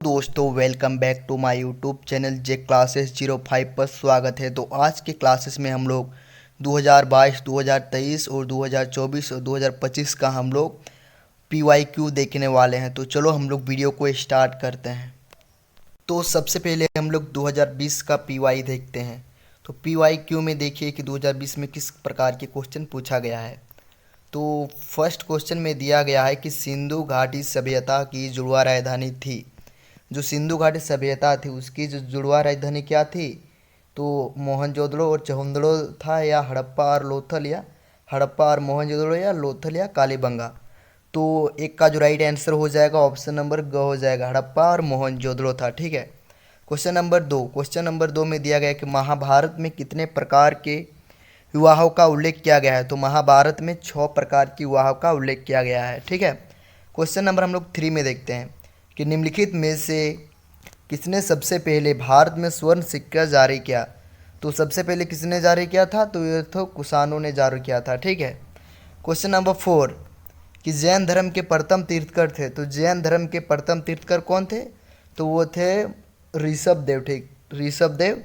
दोस्तों welcome back to my YouTube channel J classes 05 पर स्वागत है। तो आज के क्लासेस में हम लोग 2022, 2023 और 2024 और 2025 का हम लोग PYQ देखने वाले हैं। तो चलो हम लोग वीडियो को स्टार्ट करते हैं। तो सबसे पहले हम लोग 2020 का PY देखते हैं। तो PYQ में देखिए कि 2020 में किस प्रकार के क्वेश्चन पूछा गया है। तो फर्स्ट क्वेश्चन में दिया गया है कि सिंधु घाटी सभ्यता की जुड़वा राजधानी थी। जो सिंधु घाटी सभ्यता थी उसकी जो जुड़वा राजधानी क्या थी, तो मोहनजोदड़ो और चहुंदड़ो था, या हड़प्पा और लोथल, या हड़प्पा और मोहनजोदड़ो, या लोथल या कालीबंगा। तो एक का जो राइट आंसर हो जाएगा ऑप्शन नंबर ग हो जाएगा, हड़प्पा और मोहनजोदड़ो था। ठीक है। क्वेश्चन नंबर 2 में दिया गया कि महाभारत में कितने प्रकार के विवाहों का उल्लेख किया गया है। तो महाभारत में 6 प्रकार की विवाहों का उल्लेख किया गया है। ठीक है। क्वेश्चन नंबर हम लोग 3 में देखते हैं कि निम्नलिखित में से किसने सबसे पहले भारत में स्वर्ण सिक्का जारी किया। तो सबसे पहले किसने जारी किया था, तो ये तो कुषाणों ने जारी किया था। ठीक है। क्वेश्चन नंबर 4 कि जैन धर्म के प्रथम तीर्थकर थे। तो जैन धर्म के प्रथम तीर्थकर कौन थे, तो वो थे ऋषभ देव। ठीक, ऋषभ देव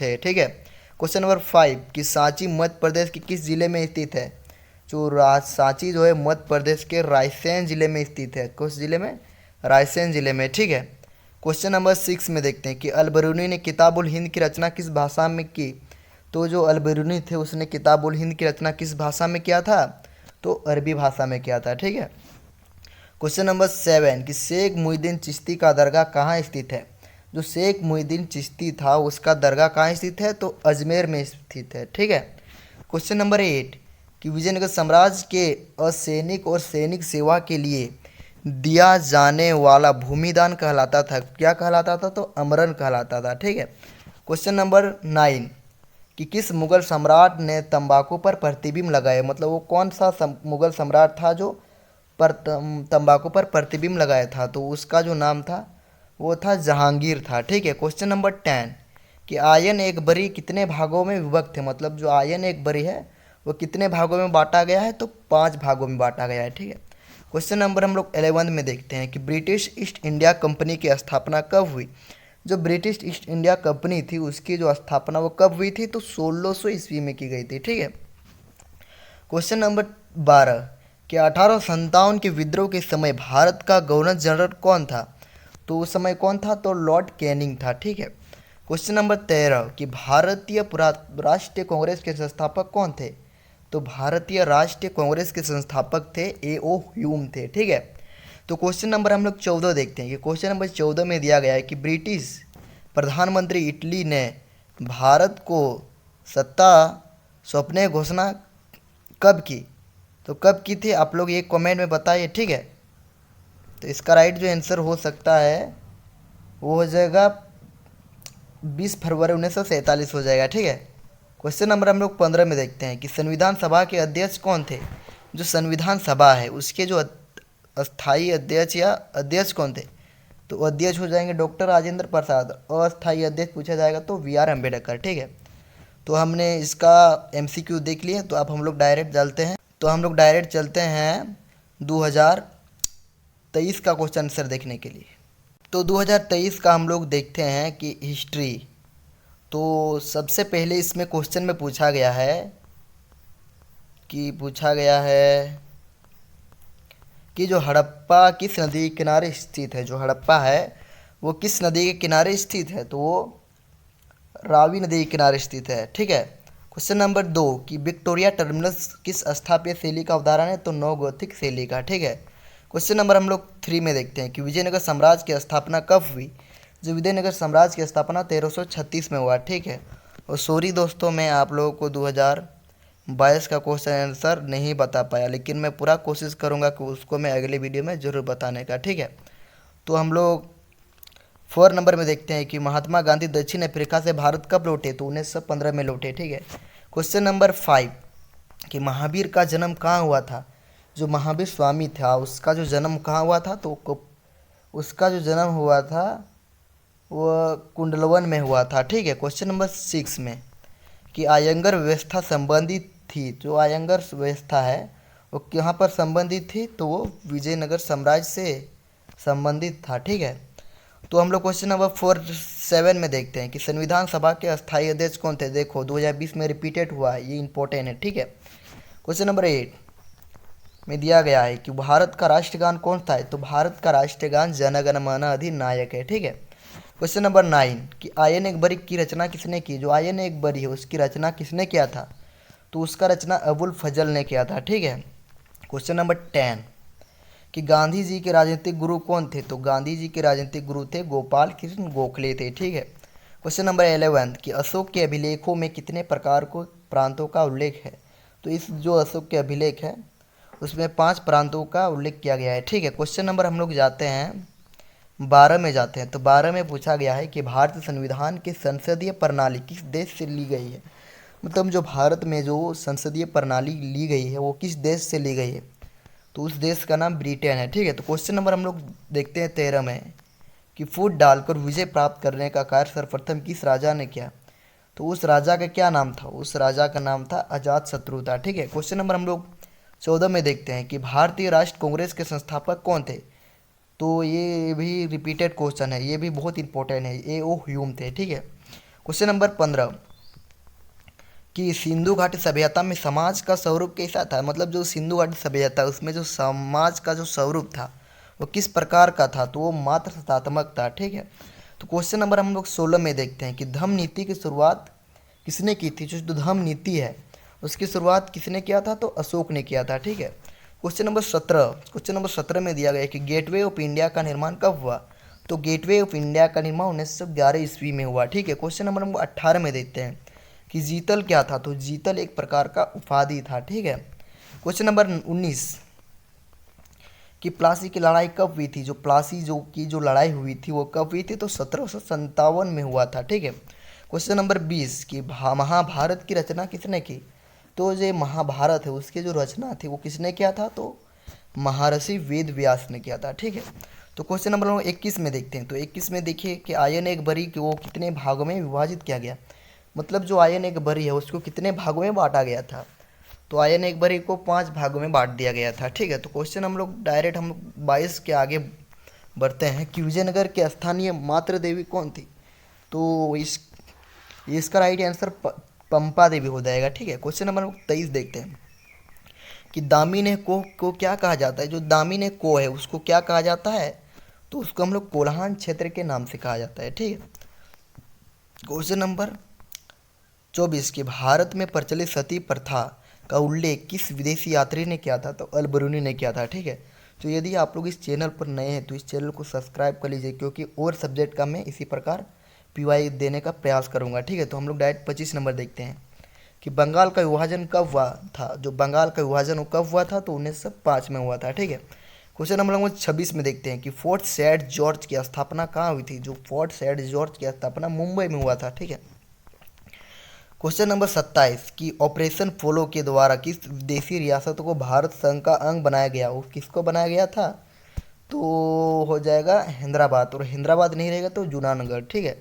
थे। ठीक है। क्वेश्चन नंबर 5 कि सांची मध्य प्रदेश के किस जिले में स्थित है। जो सांची जो है मध्य प्रदेश के रायसेन जिले में स्थित है। किस जिले में, रायसेन जिले में। ठीक है। क्वेश्चन नंबर 6 में देखते हैं कि अल बरूनी ने किताबुल हिंद की रचना किस भाषा में की। तो जो अल बरूनी थे उसने किताबुल हिंद की रचना किस भाषा में किया था, तो अरबी भाषा में किया था। ठीक है। क्वेश्चन नंबर 7 कि शेख मुहिद्दीन चिश्ती का दरगाह कहाँ स्थित है। जो शेख मुहिद्दीन चिश्ती था उसका दरगाह कहाँ स्थित है, तो अजमेर में स्थित है। ठीक है। क्वेश्चन नंबर 8 कि विजयनगर साम्राज्य के असैनिक और सैनिक सेवा के लिए दिया जाने वाला भूमिदान कहलाता था, क्या कहलाता था, तो अमरन कहलाता था। ठीक है। क्वेश्चन नंबर 9 कि किस मुगल सम्राट ने तंबाकू पर प्रतिबिंब लगाए। मतलब वो कौन सा मुगल सम्राट था जो तंबाकू पर प्रतिबिंब लगाया था, तो उसका जो नाम था वो था जहांगीर था। ठीक है। क्वेश्चन नंबर 10 कि आयन एक बरी कितने भागों में विभक्त है। मतलब जो आयन एक बरी है वो कितने भागों में बांटा गया है, तो 5 भागों में बांटा गया है। ठीक है। क्वेश्चन नंबर हम लोग 11 में देखते हैं कि ब्रिटिश ईस्ट इंडिया कंपनी की स्थापना कब हुई। जो ब्रिटिश ईस्ट इंडिया कंपनी थी उसकी जो स्थापना वो कब हुई थी, तो 1600 ईस्वी में की गई थी। ठीक है। क्वेश्चन नंबर 12 कि 1857 के विद्रोह के समय भारत का गवर्नर जनरल कौन था। तो उस समय कौन था, तो लॉर्ड कैनिंग था। ठीक है। क्वेश्चन नंबर 13 कि भारतीय राष्ट्रीय कांग्रेस के संस्थापक कौन थे। तो भारतीय राष्ट्रीय कांग्रेस के संस्थापक थे A.O. ह्यूम थे। ठीक है। तो क्वेश्चन नंबर हम लोग 14 देखते हैं कि क्वेश्चन नंबर 14 में दिया गया है कि ब्रिटिश प्रधानमंत्री इटली ने भारत को सत्ता सौंपने की घोषणा कब की। तो कब की थी, आप लोग ये कमेंट में बताइए। ठीक है। तो इसका राइट जो आंसर हो सकता है वो हो जाएगा 20 फरवरी 1947 हो जाएगा। ठीक है। क्वेश्चन नंबर हम लोग 15 में देखते हैं कि संविधान सभा के अध्यक्ष कौन थे। जो संविधान सभा है उसके जो अस्थाई अध्यक्ष या अध्यक्ष कौन थे, तो अध्यक्ष हो जाएंगे डॉक्टर राजेंद्र प्रसाद। अस्थाई अध्यक्ष पूछा जाएगा तो V.R. अम्बेडकर। ठीक है। तो हमने इसका MCQ देख लिया, तो अब हम लोग डायरेक्ट चलते हैं 2023 का क्वेश्चन आंसर देखने के लिए। तो 2023 का हम लोग देखते हैं कि हिस्ट्री। तो सबसे पहले इसमें क्वेश्चन में पूछा गया है कि जो हड़प्पा किस नदी के किनारे स्थित है। जो हड़प्पा है वो किस नदी के किनारे स्थित है, तो वो रावी नदी के किनारे स्थित है। ठीक है। क्वेश्चन नंबर 2 कि विक्टोरिया टर्मिनस किस स्थापत्य शैली का उदाहरण है, तो नव गौथिक शैली का। ठीक है। क्वेश्चन नंबर हम लोग 3 में देखते हैं कि विजयनगर साम्राज्य की स्थापना कब हुई। जो विजयनगर साम्राज्य की स्थापना 1336 में हुआ। ठीक है। और सॉरी दोस्तों, मैं आप लोगों को 2022 का क्वेश्चन आंसर नहीं बता पाया, लेकिन मैं पूरा कोशिश करूंगा कि उसको मैं अगले वीडियो में ज़रूर बताने का। ठीक है। तो हम लोग 4 नंबर में देखते हैं कि महात्मा गांधी दक्षिण अफ्रीका से भारत कब लौटे। तो 1915 में लौटे। ठीक है। क्वेश्चन नंबर 5 कि महावीर का जन्म कहाँ हुआ था। जो महावीर स्वामी था उसका जो जन्म कहाँ हुआ था, तो उसका जो जन्म हुआ था वह कुंडलवन में हुआ था। ठीक है। क्वेश्चन नंबर 6 में कि आयंगर व्यवस्था संबंधित थी। जो आयंगर व्यवस्था है वो कहाँ पर संबंधित थी, तो वो विजयनगर साम्राज्य से संबंधित था। ठीक है। तो हम लोग क्वेश्चन नंबर 47 में देखते हैं कि संविधान सभा के अस्थायी अध्यक्ष कौन थे। देखो 2020 में रिपीटेड हुआ है, ये इंपॉर्टेंट है, ठीक है। क्वेश्चन नंबर 8 में दिया गया है कि भारत का राष्ट्रगान कौन सा है। तो भारत का राष्ट्रगान जन गण मन अधिनायक है, ठीक है। क्वेश्चन नंबर 9 कि आयन अकबरी की रचना किसने की। जो आयन अकबरी है उसकी रचना किसने किया था। तो उसका रचना अबुल फजल ने किया था, ठीक है। क्वेश्चन नंबर 10 कि गांधी जी के राजनीतिक गुरु कौन थे। तो गांधी जी के राजनीतिक गुरु थे गोपाल कृष्ण गोखले थे, ठीक है। क्वेश्चन नंबर 11 कि अशोक के अभिलेखों में कितने प्रकार को प्रांतों का उल्लेख है। तो इस जो अशोक के अभिलेख है उसमें 5 प्रांतों का उल्लेख किया गया है, ठीक है। क्वेश्चन नंबर हम लोग जाते हैं 12 में जाते हैं। तो 12 में पूछा गया है कि भारतीय संविधान की संसदीय प्रणाली किस देश से ली गई है। मतलब जो भारत में जो संसदीय प्रणाली ली गई है वो किस देश से ली गई है। तो उस देश का नाम ब्रिटेन है, ठीक है। तो क्वेश्चन नंबर हम लोग देखते हैं 13 में कि फूट डालकर विजय प्राप्त करने का कार्य सर्वप्रथम किस राजा ने किया। तो उस राजा का क्या नाम था। उस राजा का नाम था अजात शत्रु था, ठीक है। क्वेश्चन नंबर हम लोग 14 में देखते हैं कि भारतीय राष्ट्र कांग्रेस के संस्थापक कौन थे। तो ये भी रिपीटेड क्वेश्चन है, ये भी बहुत इंपॉर्टेंट है, A.O. ह्यूम थे, ठीक है। क्वेश्चन नंबर 15 कि सिंधु घाटी सभ्यता में समाज का स्वरूप कैसा था। मतलब जो सिंधु घाटी सभ्यता उसमें जो समाज का जो स्वरूप था वो किस प्रकार का था। तो वो मात्र सत्तात्मक था, ठीक है। तो क्वेश्चन नंबर हम लोग 16 में देखते हैं कि धम्म नीति की शुरुआत किसने की थी। जो धम्म नीति है उसकी शुरुआत किसने किया था। तो अशोक ने किया था, ठीक है। क्वेश्चन नंबर 17 में दिया गया है कि गेटवे ऑफ इंडिया का निर्माण कब हुआ। तो गेटवे ऑफ इंडिया का निर्माण 1911 ईस्वी में हुआ, ठीक है। क्वेश्चन नंबर हम 18 में देखते हैं कि जीतल क्या था। तो जीतल एक प्रकार का उपाधि था, ठीक है। क्वेश्चन नंबर 19 कि प्लासी की लड़ाई कब हुई थी। जो प्लासी जो लड़ाई हुई थी वो कब हुई थी। तो 1757 में हुआ था, ठीक है। क्वेश्चन नंबर 20 कि महाभारत की रचना किसने की। तो जो महाभारत है उसकी जो रचना थी वो किसने किया था। तो महर्षि वेद व्यास ने किया था, ठीक है। तो क्वेश्चन नंबर 21 में देखते हैं। तो 21 में देखिए कि आयन एक बरी को कितने भागों में विभाजित किया गया। मतलब जो आयन एक बरी है उसको कितने भागों में बांटा गया था। तो आयन एक बरी को 5 भागों में बांट दिया गया था, ठीक है। तो क्वेश्चन हम लोग डायरेक्ट हम 22 के आगे बढ़ते हैं कि विजयनगर के स्थानीय मातृ देवी कौन थी। तो इसका राइट आंसर पंपा देवी हो जाएगा, ठीक है। क्वेश्चन नंबर 23 देखते हैं कि दामिनी को क्या कहा जाता है। जो दामिनी को है उसको क्या कहा जाता है। तो उसको हम लोग कोल्हान क्षेत्र के नाम से कहा जाता है, ठीक है। क्वेश्चन नंबर 24 कि भारत में प्रचलित सती प्रथा का उल्लेख किस विदेशी यात्री ने किया था। तो अल बरूनी ने किया था, ठीक है। तो यदि आप लोग इस चैनल पर नए हैं तो इस चैनल को सब्सक्राइब कर लीजिए क्योंकि और सब्जेक्ट का मैं इसी प्रकार PY देने का प्रयास करूंगा, ठीक है। तो हम लोग डायरेक्ट 25 नंबर देखते हैं कि बंगाल का विभाजन कब हुआ था। जो बंगाल का विभाजन वो कब हुआ था। तो 1905 में हुआ था, ठीक है। क्वेश्चन नंबर 26 में देखते हैं कि फोर्ट सेंट जॉर्ज की स्थापना कहाँ हुई थी। जो फोर्ट सेंट जॉर्ज की स्थापना मुंबई में हुआ था, ठीक है। क्वेश्चन नंबर 27 कि ऑपरेशन पोलो के द्वारा किस विदेशी रियासत को भारत संघ का अंग बनाया गया। वो किसको बनाया गया था। तो हो जाएगा हैदराबाद, और हैदराबाद नहीं रहेगा तो जूनागढ़, ठीक है।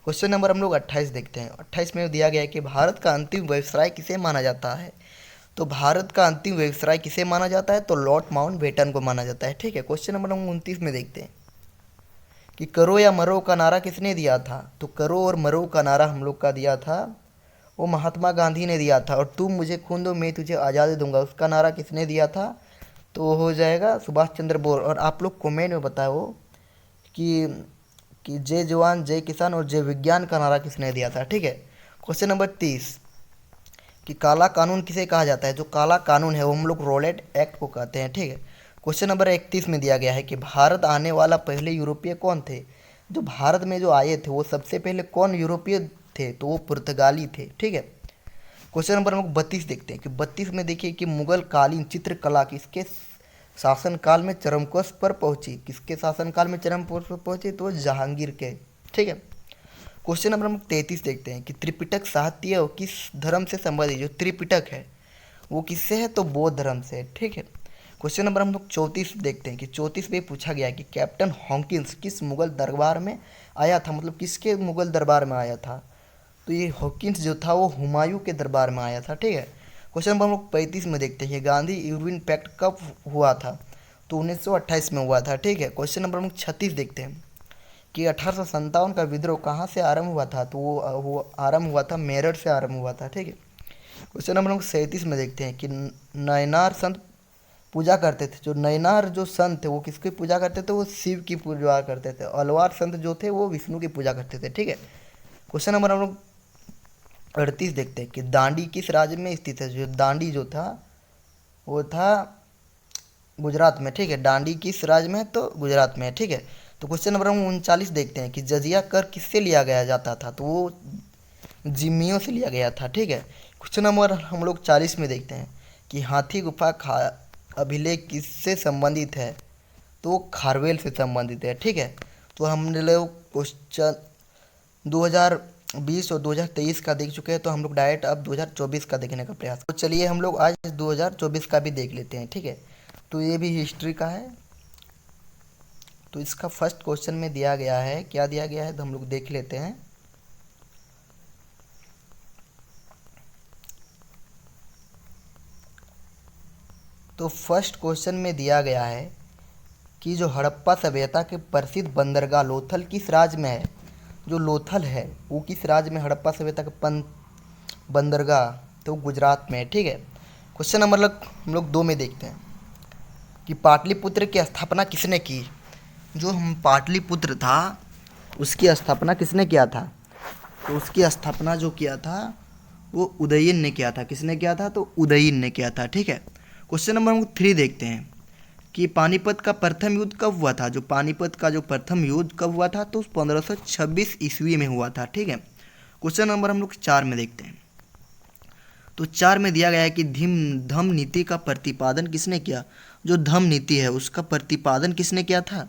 क्वेश्चन नंबर हम लोग 28 देखते हैं। 28 में दिया गया है कि भारत का अंतिम वायसराय किसे माना जाता है। तो भारत का अंतिम वायसराय किसे माना जाता है। तो लॉर्ड माउंटबेटन को माना जाता है, ठीक है। क्वेश्चन नंबर 29 में देखते हैं कि करो या मरो का नारा किसने दिया था। तो करो और मरो का नारा हम लोग का दिया था वो महात्मा गांधी ने दिया था। और तुम मुझे खून दो मैं तुझे आज़ादी दूंगा उसका नारा किसने दिया था। तो हो जाएगा सुभाष चंद्र बोस। और आप लोग कमेंट में बताओ कि जय जवान जय किसान और जय विज्ञान का नारा किसने दिया था, ठीक है। क्वेश्चन नंबर 30 कि काला कानून किसे कहा जाता है। जो काला कानून है वो हम लोग रोलेट एक्ट को कहते हैं, ठीक है। क्वेश्चन नंबर 31 में दिया गया है कि भारत आने वाला पहले यूरोपीय कौन थे। जो भारत में जो आए थे वो सबसे पहले कौन यूरोपीय थे। तो वो पुर्तगाली थे, ठीक है। क्वेश्चन नंबर हम लोग 32 देखते हैं कि 32 में देखिए कि मुगल कालीन चित्रकला किसके शासनकाल में चरमकोश पर पहुंची। किसके शासनकाल में चरमकोश पर पहुंची। तो जहांगीर के, ठीक है। क्वेश्चन नंबर हम 33 देखते हैं कि त्रिपिटक साहित्य किस धर्म से संबंधित। जो त्रिपिटक है वो किससे है। तो बौद्ध धर्म से, ठीक है। क्वेश्चन नंबर हम लोग 34 देखते हैं कि 34 में पूछा गया कि कैप्टन हॉकिंस किस मुगल दरबार में आया था। मतलब किसके मुगल दरबार में आया था। तो ये हॉकिंस जो था वो हुमायूं के दरबार में आया था, ठीक है। क्वेश्चन नंबर हम लोग 35 में देखते हैं गांधी इरविन पैक्ट कब हुआ था। तो 1928 में हुआ था, ठीक है। क्वेश्चन नंबर हम 36 देखते हैं कि 1857 का विद्रोह कहाँ से आरंभ हुआ था, तो वो आरंभ हुआ था मेरठ से आरंभ हुआ था। ठीक है, क्वेश्चन नंबर हम 37 में देखते हैं कि नयनार संत पूजा करते थे। जो नयनार जो संत थे वो किसकी पूजा करते थे, वो शिव की पूजा करते थे। अलवार संत जो थे वो विष्णु की पूजा करते थे। ठीक है, क्वेश्चन नंबर हम लोग 38 देखते हैं कि दांडी किस राज्य में स्थित है। जो दांडी जो था वो था गुजरात में। ठीक है, दांडी किस राज्य में है, तो गुजरात में है। ठीक है, तो क्वेश्चन नंबर हम 39 देखते हैं कि जजिया कर किससे लिया गया जाता था, तो वो जिम्मियों से लिया गया था। ठीक है, क्वेश्चन नंबर हम लोग 40 में देखते हैं कि हाथी गुफा अभिलेख किससे संबंधित है, तो वो खारवेल से संबंधित है। ठीक है, तो हम लोग क्वेश्चन 2020 और 2023 का देख चुके हैं, तो हम लोग डायरेक्ट अब 2024 का देखने का प्रयास। तो चलिए हम लोग आज 2024 का भी देख लेते हैं। ठीक है, तो ये भी हिस्ट्री का है। तो इसका फर्स्ट क्वेश्चन में दिया गया है, क्या दिया गया है तो हम लोग देख लेते हैं। तो फर्स्ट क्वेश्चन में दिया गया है कि जो हड़प्पा सभ्यता के प्रसिद्ध बंदरगाह लोथल किस राज्य में है। जो लोथल है वो किस राज्य में, हड़प्पा सभ्यता के बंदरगाह, तो गुजरात में है। ठीक है, क्वेश्चन नंबर हम लोग 2 में देखते हैं कि पाटलिपुत्र की स्थापना किसने की। जो हम पाटलिपुत्र था उसकी स्थापना किसने किया था, तो उसकी स्थापना जो किया था वो उदयन ने किया था। किसने किया था, तो उदयन ने किया था। ठीक है, क्वेश्चन नंबर हम 3 देखते हैं कि पानीपत का प्रथम युद्ध कब हुआ था। जो पानीपत का जो प्रथम युद्ध कब हुआ था, तो 1526 ईस्वी में हुआ था। ठीक है, क्वेश्चन नंबर हम लोग 4 में देखते हैं। तो 4 में दिया गया है कि धम्म नीति का प्रतिपादन किसने किया। जो धम्म नीति है उसका प्रतिपादन किसने किया था,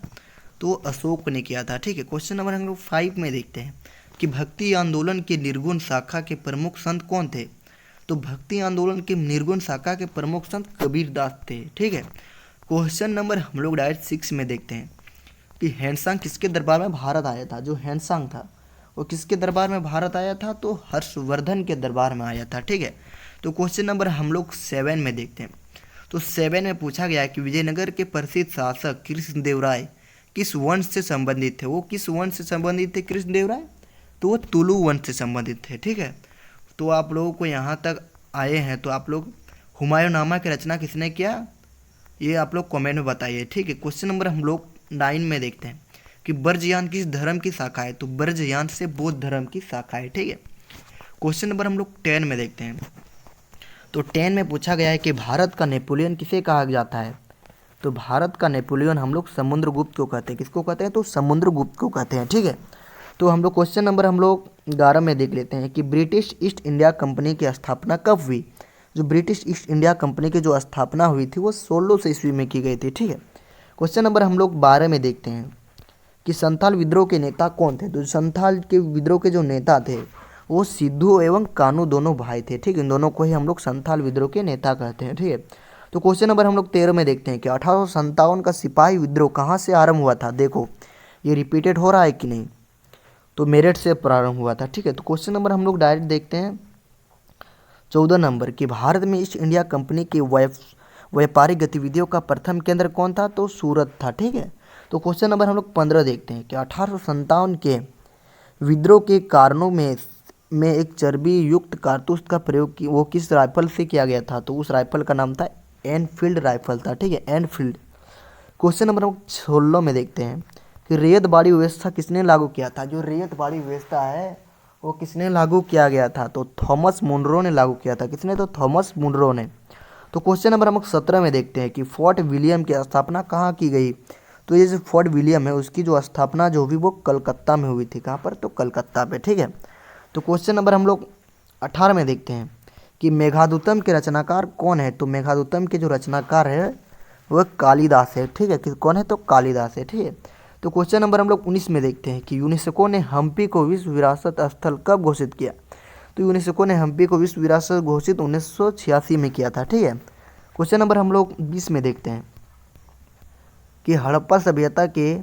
तो अशोक ने किया था। ठीक है, क्वेश्चन नंबर हम लोग 5 में देखते हैं कि भक्ति आंदोलन के निर्गुण शाखा के प्रमुख संत कौन थे। तो भक्ति आंदोलन के निर्गुण शाखा के प्रमुख संत कबीरदास थे। ठीक है, क्वेश्चन नंबर हम लोग डायरेक्ट 6 में देखते हैं कि हैंडसांग किसके दरबार में भारत आया था। जो हैंडसांग था वो किसके दरबार में भारत आया था, तो हर्षवर्धन के दरबार में आया था। ठीक है, तो क्वेश्चन नंबर हम लोग 7 में देखते हैं। तो 7 में पूछा गया है कि विजयनगर के प्रसिद्ध शासक कृष्णदेवराय किस वंश से संबंधित थे। वो किस वंश से संबंधित थे कृष्णदेवराय, तो वो तुलु वंश से संबंधित थे। ठीक है, तो आप लोगों को यहाँ तक आए हैं तो आप लोग हुमायूंनामा की रचना किसने किया, ये आप लोग कमेंट में बताइए। ठीक है, क्वेश्चन नंबर हम लोग 9 में देखते हैं कि ब्रजयान किस धर्म की शाखा है। तो ब्रजयान से बौद्ध धर्म की शाखा है। ठीक है, क्वेश्चन नंबर हम लोग 10 में देखते हैं। तो 10 में पूछा गया है कि भारत का नेपोलियन किसे कहा जाता है। तो भारत का नेपोलियन हम लोग समुद्रगुप्त को कहते हैं। किसको कहते हैं, तो समुद्रगुप्त को कहते हैं। ठीक है, तो हम लोग क्वेश्चन नंबर हम लोग 11 में देख लेते हैं कि ब्रिटिश ईस्ट इंडिया कंपनी की स्थापना कब हुई। जो ब्रिटिश ईस्ट इंडिया कंपनी की जो स्थापना हुई थी वो 1600 ईस्वी में की गई थी। ठीक है, क्वेश्चन नंबर हम लोग 12 में देखते हैं कि संथाल विद्रोह के नेता कौन थे। तो संथाल के विद्रोह के जो नेता थे वो सिद्धू एवं कानू दोनों भाई थे। ठीक है, इन दोनों को ही हम लोग संथाल विद्रोह के नेता कहते हैं। ठीक है, तो क्वेश्चन नंबर हम लोग 13 में देखते हैं कि 1857 का सिपाही विद्रोह कहाँ से आरंभ हुआ था। देखो ये रिपीटेड हो रहा है कि नहीं, तो मेरठ से प्रारंभ हुआ था। ठीक है, तो क्वेश्चन नंबर हम लोग डायरेक्ट देखते हैं 14 नंबर कि भारत में ईस्ट इंडिया कंपनी की व्यापारिक गतिविधियों का प्रथम केंद्र कौन था, तो सूरत था। ठीक है, तो क्वेश्चन नंबर हम लोग 15 देखते हैं कि 1857 के विद्रोह के कारणों में एक चर्बी युक्त कारतूस का प्रयोग वो किस राइफल से किया गया था। तो उस राइफल का नाम था एनफील्ड राइफल था। ठीक है, एनफील्ड। क्वेश्चन नंबर हम 16 में देखते हैं कि रैयत बाड़ी व्यवस्था किसने लागू किया था। जो रैयत बाड़ी व्यवस्था है वो किसने लागू किया गया था, तो थॉमस मुनरो ने लागू किया था। किसने, तो थॉमस मुनरो ने। तो क्वेश्चन नंबर हम 17 में देखते हैं कि फोर्ट विलियम की स्थापना कहाँ की गई। तो ये जो फोर्ट विलियम है उसकी जो स्थापना जो हुई वो कलकत्ता में हुई थी। कहाँ पर, तो कलकत्ता पे। ठीक है, तो क्वेश्चन नंबर हम लोग 18 में देखते हैं कि मेघादूतम के रचनाकार कौन है। तो मेघादूतम के जो रचनाकार है वह कालिदास है। ठीक है, कौन है, तो कालिदास है। ठीक है, तो क्वेश्चन नंबर हम लोग 19 में देखते हैं कि यूनेस्को ने हम्पी को विश्व विरासत स्थल कब घोषित किया। तो यूनेस्को ने हम्पी को विश्व विरासत घोषित 1986 में किया था। ठीक है, क्वेश्चन नंबर हम लोग 20 में देखते हैं कि हड़प्पा सभ्यता के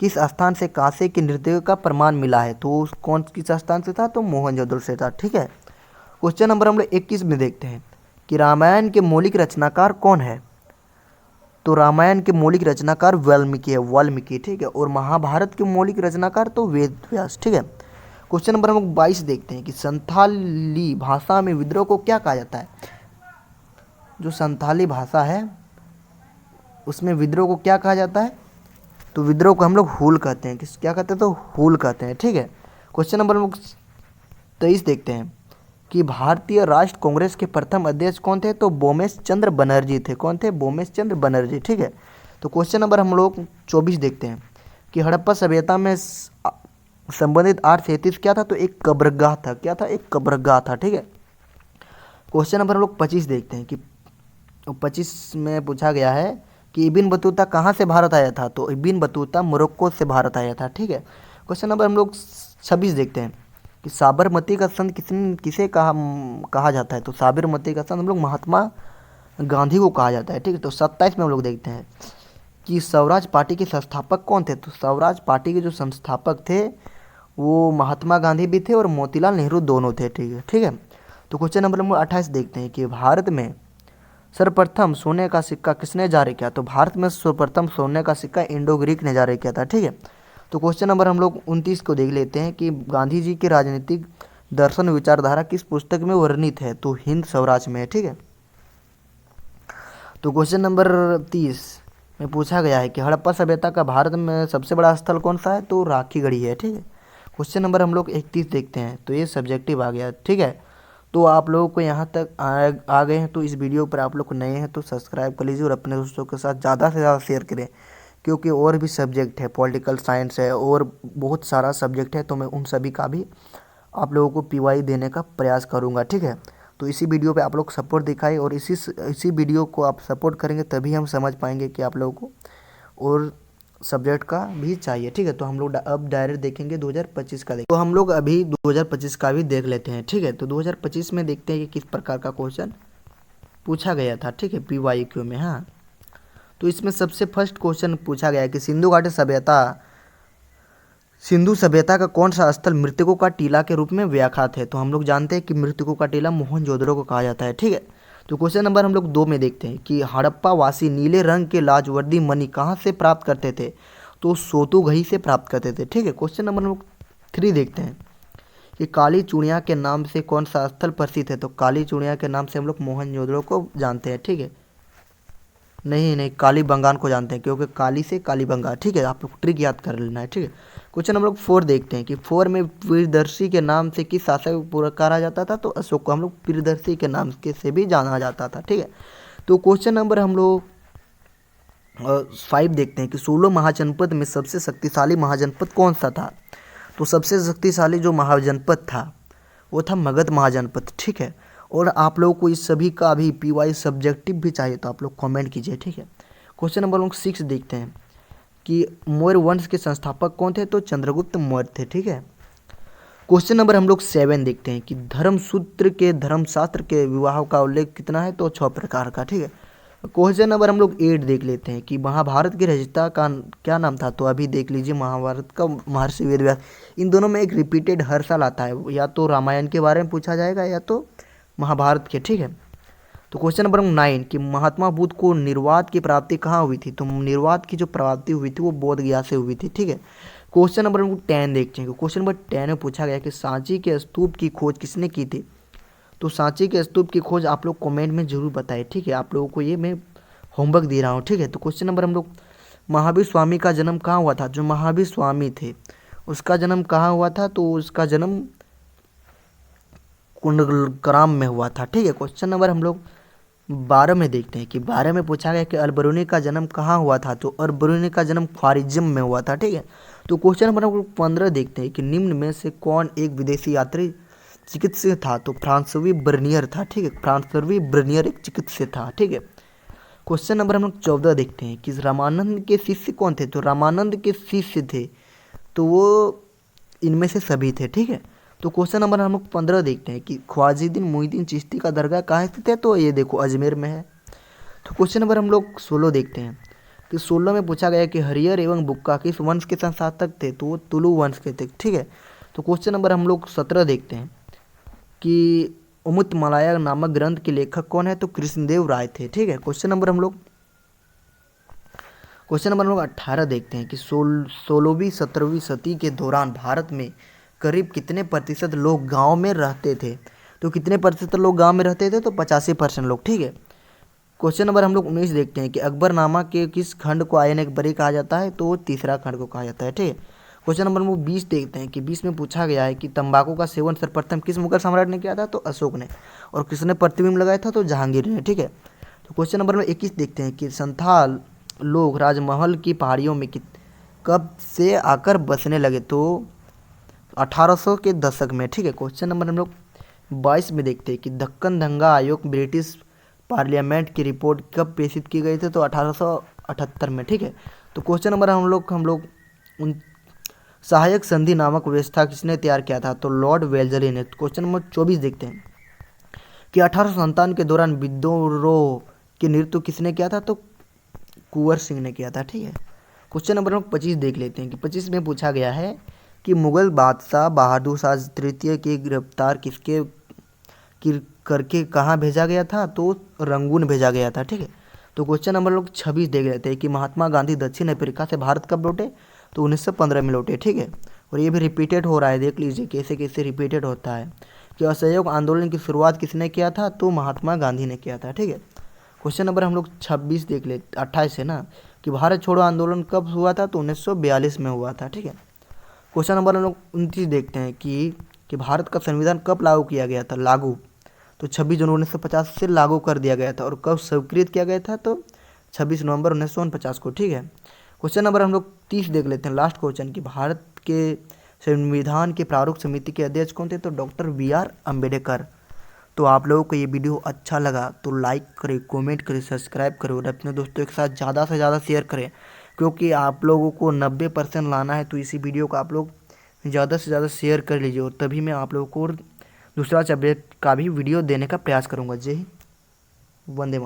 किस स्थान से कांसे की नृत्य का प्रमाण मिला है। तो कौन किस स्थान से था, तो मोहनजोदड़ो से था। ठीक है, क्वेश्चन नंबर हम लोग 21 में देखते हैं कि रामायण के मौलिक रचनाकार कौन है। तो रामायण के मौलिक रचनाकार वाल्मीकि है, वाल्मीकि, ठीक है। और महाभारत के मौलिक रचनाकार तो वेद व्यास, ठीक है। क्वेश्चन नंबर हम लोग 22 देखते हैं कि संथाली भाषा में विद्रोह को क्या कहा जाता है। जो संथाली भाषा है उसमें विद्रोह को क्या कहा जाता है, तो विद्रोह को हम लोग हूल कहते हैं। किस क्या कहते हैं, तो हूल कहते हैं, ठीक है। क्वेश्चन नंबर हम लोग 23 देखते हैं कि भारतीय राष्ट्र कांग्रेस के प्रथम अध्यक्ष कौन थे, तो बोमेश चंद्र बनर्जी थे। कौन थे, बोमेश चंद्र बनर्जी, ठीक है। तो क्वेश्चन नंबर हम लोग 24 देखते हैं कि हड़प्पा सभ्यता में संबंधित 837 क्या था, तो एक कब्रगाह था। क्या था, एक कब्रगाह था, ठीक है। क्वेश्चन नंबर हम लोग 25 देखते हैं कि 25 में पूछा गया है कि इबिन बतूता कहाँ से भारत आया था, तो इबिन बतूता मोरक्को से भारत आया था, ठीक है। क्वेश्चन नंबर हम लोग 26 देखते हैं कि साबरमती का संत किसे कहा जाता है, तो साबरमती का संत हम लोग महात्मा गांधी को कहा जाता है, ठीक है। तो 27 में हम लोग देखते हैं कि स्वराज पार्टी के संस्थापक कौन थे, तो स्वराज पार्टी के जो संस्थापक थे वो महात्मा गांधी भी थे और मोतीलाल नेहरू दोनों थे, ठीक है, ठीक है। तो क्वेश्चन नंबर 28 देखते हैं कि भारत में सर्वप्रथम सोने का सिक्का किसने जारी किया, तो भारत में सर्वप्रथम सोने का सिक्का इंडो ग्रीक ने जारी किया था, ठीक है। तो क्वेश्चन नंबर हम लोग 29 को देख लेते हैं कि गांधी जी की राजनीतिक दर्शन विचारधारा किस पुस्तक में वर्णित है, तो हिंद स्वराज में है, ठीक है। तो क्वेश्चन नंबर 30 में पूछा गया है कि हड़प्पा सभ्यता का भारत में सबसे बड़ा स्थल कौन सा है, तो राखीगढ़ी है, ठीक है। क्वेश्चन नंबर हम लोग 31 देखते हैं, तो ये सब्जेक्टिव आ गया, ठीक है। तो आप लोगों को यहाँ तक आ गए हैं, तो इस वीडियो पर आप लोग नए हैं तो सब्सक्राइब कर लीजिए और अपने दोस्तों के साथ ज़्यादा से ज़्यादा शेयर करें, क्योंकि और भी सब्जेक्ट है, पॉलिटिकल साइंस है और बहुत सारा सब्जेक्ट है, तो मैं उन सभी का भी आप लोगों को पीवाई देने का प्रयास करूँगा, ठीक है। तो इसी वीडियो पे आप लोग सपोर्ट दिखाएं और इसी वीडियो को आप सपोर्ट करेंगे तभी हम समझ पाएंगे कि आप लोगों को और सब्जेक्ट का भी चाहिए, ठीक है। तो हम लोग अब डायरेक्ट देखेंगे 2025 का तो हम लोग अभी 2025 का भी देख लेते हैं, ठीक है। तो 2025 में देखते हैं कि किस प्रकार का क्वेश्चन पूछा गया था, ठीक है, PYQ में। हाँ, तो इसमें सबसे फर्स्ट क्वेश्चन पूछा गया है कि सिंधु सभ्यता का कौन सा स्थल मृतकों का टीला के रूप में व्याख्यात है, तो हम लोग जानते हैं कि मृतकों का टीला मोहनजोदड़ो को कहा जाता है, ठीक है। तो क्वेश्चन नंबर हम लोग 2 में देखते हैं कि हड़प्पा वासी नीले रंग के लाजवर्दी मणि कहाँ से प्राप्त करते थे, तो सोतुगही से प्राप्त करते थे, ठीक है। क्वेश्चन नंबर हम लोग 3 देखते हैं कि काली चूड़िया के नाम से कौन सा स्थल प्रसिद्ध है, तो काली चूड़िया के नाम से हम लोग मोहनजोदड़ो को जानते हैं, ठीक है। नहीं, कालीबंगान को जानते हैं, क्योंकि काली से कालीबंगा, ठीक है। आप लोग ट्रिक याद कर लेना है, ठीक है। क्वेश्चन नंबर 4 देखते हैं कि 4 में प्रियदर्शी के नाम से किस शासक को पुकारा जाता था, तो अशोक को हम लोग प्रियदर्शी के नाम के से भी जाना जाता था, ठीक है। तो क्वेश्चन नंबर हम लोग 5 देखते हैं कि 16 महाजनपद में सबसे शक्तिशाली महाजनपद कौन सा था, तो सबसे शक्तिशाली जो महाजनपद था वो था मगध महाजनपद, ठीक है। और आप लोगों को इस सभी का भी PY सब्जेक्टिव भी चाहिए तो आप लोग कमेंट कीजिए, ठीक है। क्वेश्चन नंबर हम 6 देखते हैं कि मौर्य वंश के संस्थापक कौन थे, तो चंद्रगुप्त मौर्य थे, ठीक है। क्वेश्चन नंबर हम लोग 7 देखते हैं कि धर्मसूत्र के धर्मशास्त्र के विवाह का उल्लेख कितना है, तो 6 प्रकार का, ठीक है। क्वेश्चन नंबर हम लोग 8 देख लेते हैं कि महाभारत के रचयिता का क्या नाम था, तो अभी देख लीजिए महाभारत का महर्षि वेदव्यास। इन दोनों में एक रिपीटेड हर साल आता है, या तो रामायण के बारे में पूछा जाएगा या तो महाभारत के, ठीक है। तो क्वेश्चन नंबर 9 कि महात्मा बुद्ध को निर्वात की प्राप्ति कहाँ हुई थी, तो निर्वात की जो प्राप्ति हुई थी वो बोध गया से हुई थी, ठीक है। क्वेश्चन नंबर 10 देखते हैं। क्वेश्चन नंबर 10 में पूछा गया कि सांची के स्तूप की खोज किसने की थी, तो सांची के स्तूप की खोज आप लोग कमेंट में जरूर बताएं, ठीक है। आप लोगों को ये मैं होमवर्क दे रहा हूँ, ठीक है। तो क्वेश्चन नंबर हम लोग महावीर स्वामी का जन्म कहाँ हुआ था, जो महावीर स्वामी थे उसका जन्म कहाँ हुआ था, तो उसका जन्म कुंडलग्राम में हुआ था, ठीक है। क्वेश्चन नंबर हम लोग 12 में देखते हैं कि 12 में पूछा गया कि अलबरूनी का जन्म कहाँ हुआ था, तो अलबरूनी का जन्म ख्वारिज्म में हुआ था, ठीक है। तो क्वेश्चन नंबर हम लोग 15 देखते हैं कि निम्न में से कौन एक विदेशी यात्री चिकित्सक था, तो फ्रांसवी बर्नियर था, ठीक है। फ्रांसवी बर्नियर एक चिकित्सक था, ठीक है। क्वेश्चन नंबर हम लोग 14 देखते हैं कि रामानंद के शिष्य कौन थे, तो रामानंद के शिष्य थे तो वो इनमें से सभी थे, ठीक है। तो क्वेश्चन नंबर हम लोग 15 देखते हैं कि ख्वाजुद्दीन मोइनुद्दीन चिश्ती का दरगाह कहाँ स्थित है, तो ये देखो अजमेर में है। तो क्वेश्चन नंबर हम लोग 16 देखते हैं कि 16 में पूछा गया कि हरिहर एवं बुक्का किस वंश के संस्थापक थे, तो वो तुलु वंश के थे, ठीक है। तो क्वेश्चन नंबर हम लोग 17 देखते हैं कि अमृतमाला नामक ग्रंथ के लेखक कौन है, तो कृष्णदेव राय थे, ठीक है। क्वेश्चन नंबर हम लोग क्वेश्चन नंबर हम लोग 18 देखते हैं कि 16वीं 17वीं सदी के दौरान भारत में करीब कितने प्रतिशत लोग गांव में रहते थे। तो कितने प्रतिशत लोग गांव में रहते थे, तो 85% लोग। ठीक है। क्वेश्चन नंबर हम लोग 19 देखते हैं कि अकबरनामा के किस खंड को आयन अकबरी कहा जाता है, तो तीसरा खंड को कहा जाता है। ठीक है। क्वेश्चन नंबर हम लोग 20 देखते हैं कि 20 में पूछा गया है कि तंबाकू का सेवन सर्वप्रथम किस मुगल सम्राट ने किया था, तो अशोक ने। और किसने प्रतिबिंब लगाया था, तो जहांगीर ने। ठीक है। तो क्वेश्चन नंबर में 21 देखते हैं कि संथाल लोग राजमहल की पहाड़ियों में कब से आकर बसने लगे, तो 1800 के दशक में। ठीक है। क्वेश्चन नंबर हम लोग 22 में देखते हैं कि दक्कन दंगा आयोग ब्रिटिश पार्लियामेंट की रिपोर्ट कब प्रेषित की गई थी, तो 1878 में। ठीक है। तो क्वेश्चन नंबर हम लोग उन सहायक संधि नामक व्यवस्था किसने तैयार किया था, तो लॉर्ड वेल्जली ने। क्वेश्चन नंबर 24 देखते हैं कि 1857 के दौरान विद्रोह के नेतृत्व किसने किया था, तो कुंवर सिंह ने किया था। ठीक है। क्वेश्चन नंबर हम 25 देख लेते हैं कि 25 में पूछा गया है कि मुगल बादशाह बहादुर शाह तृतीय की गिरफ्तार करके कहाँ भेजा गया था, तो रंगून भेजा गया था। ठीक है। तो क्वेश्चन नंबर लोग 26 देख लेते हैं कि महात्मा गांधी दक्षिण अफ्रीका से भारत कब लौटे, तो 1915 में लौटे। ठीक है। और ये भी रिपीटेड हो रहा है, देख लीजिए कैसे कैसे रिपीटेड होता है कि असहयोग आंदोलन की शुरुआत किसने किया था, तो महात्मा गांधी ने किया था। ठीक है। क्वेश्चन नंबर हम लोग 26 देख ले 28 है ना, कि भारत छोड़ो आंदोलन कब हुआ था, तो 1942 में हुआ था। ठीक है। क्वेश्चन नंबर हम लोग 29 देखते हैं कि भारत का संविधान कब लागू किया गया था, लागू, तो 26 जनवरी 1950 से लागू कर दिया गया था। और कब स्वीकृत किया गया था, तो 26 नवंबर 1949 को। ठीक है। क्वेश्चन नंबर हम लोग 30 देख लेते हैं, लास्ट क्वेश्चन, कि भारत के संविधान के प्रारूप समिति के अध्यक्ष कौन थे, तो डॉक्टर BR अम्बेडकर। तो आप लोगों को ये वीडियो अच्छा लगा तो लाइक करें, कमेंट करें, सब्सक्राइब करें और अपने दोस्तों के साथ ज़्यादा से ज़्यादा शेयर करें, क्योंकि आप लोगों को 90% लाना है। तो इसी वीडियो को आप लोग ज़्यादा से ज़्यादा शेयर कर लीजिए और तभी मैं आप लोगों को दूसरा सब्जेक्ट का भी वीडियो देने का प्रयास करूँगा। जय हिंद, वंदे मातरम।